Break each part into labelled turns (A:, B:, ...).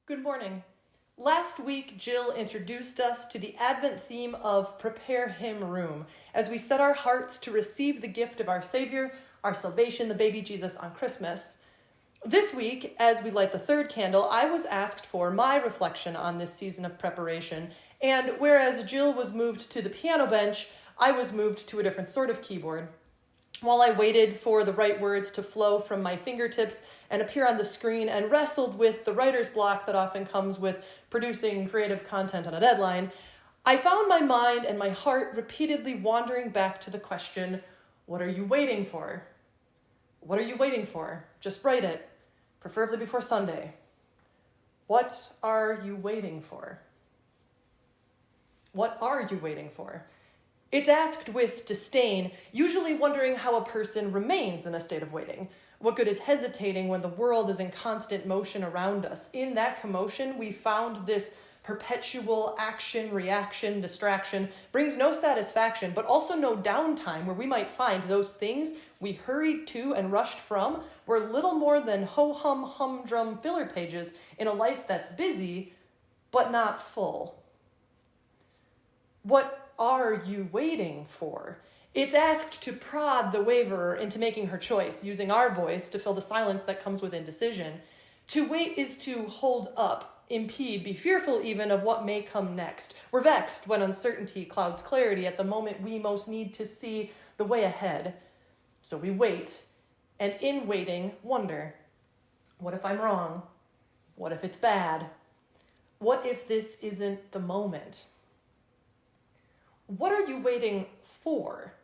A: Good morning. Last week, Jill introduced us to the Advent theme of Prepare Him Room as we set our hearts to receive the gift of our Savior, our salvation, the baby Jesus, on Christmas. This week, as we light the third candle, I was asked for my reflection on this season of preparation, and whereas Jill was moved to the piano bench, I was moved to a different sort of keyboard. While I waited for the right words to flow from my fingertips and appear on the screen and wrestled with the writer's block that often comes with producing creative content on a deadline, I found my mind and my heart repeatedly wandering back to the question, what are you waiting for? What are you waiting for? Just write it, preferably before Sunday. What are you waiting for? What are you waiting for? It's asked with disdain, usually wondering how a person remains in a state of waiting. What good is hesitating when the world is in constant motion around us? In that commotion, we found this perpetual action, reaction, distraction brings no satisfaction, but also no downtime where we might find those things we hurried to and rushed from were little more than ho-hum, humdrum filler pages in a life that's busy, but not full. What are you waiting for? It's asked to prod the waverer into making her choice, using our voice to fill the silence that comes with indecision. To wait is to hold up, impede, be fearful even of what may come next. We're vexed when uncertainty clouds clarity at the moment we most need to see the way ahead. So we wait, and in waiting, wonder, what if I'm wrong? What if it's bad? What if this isn't the moment? What are you waiting for?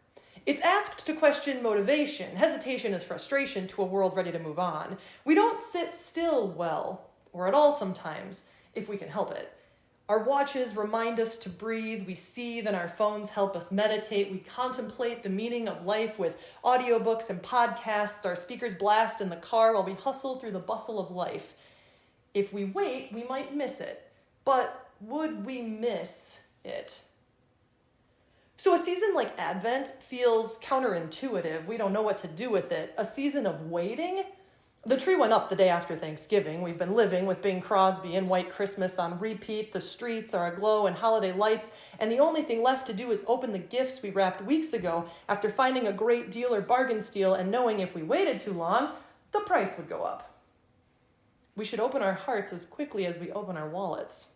A: It's asked to question motivation. Hesitation is frustration to a world ready to move on. We don't sit still well, or at all sometimes, if we can help it. Our watches remind us to breathe. We see, then our phones help us meditate. We contemplate the meaning of life with audiobooks and podcasts. Our speakers blast in the car while we hustle through the bustle of life. If we wait, we might miss it. But would we miss it? So a season like Advent feels counterintuitive. We don't know what to do with it. A season of waiting? The tree went up the day after Thanksgiving. We've been living with Bing Crosby and White Christmas on repeat. The streets are aglow in holiday lights, and the only thing left to do is open the gifts we wrapped weeks ago after finding a great deal or bargain steal and knowing if we waited too long, the price would go up. We should open our hearts as quickly as we open our wallets.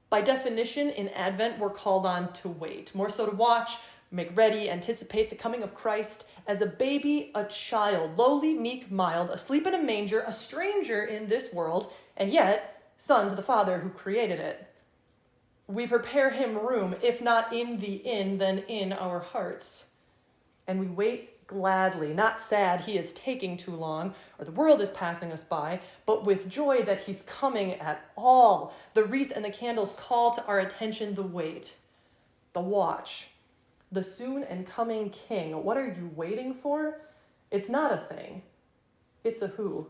A: By definition, in Advent, we're called on to wait, more so to watch, make ready, anticipate the coming of Christ as a baby, a child, lowly, meek, mild, asleep in a manger, a stranger in this world, and yet son to the Father who created it. We prepare him room, if not in the inn, then in our hearts. And we wait gladly, not sad he is taking too long, or the world is passing us by, but with joy that he's coming at all. The wreath and the candles call to our attention the wait, the watch, the soon and coming King. What are you waiting for? It's not a thing, it's a who.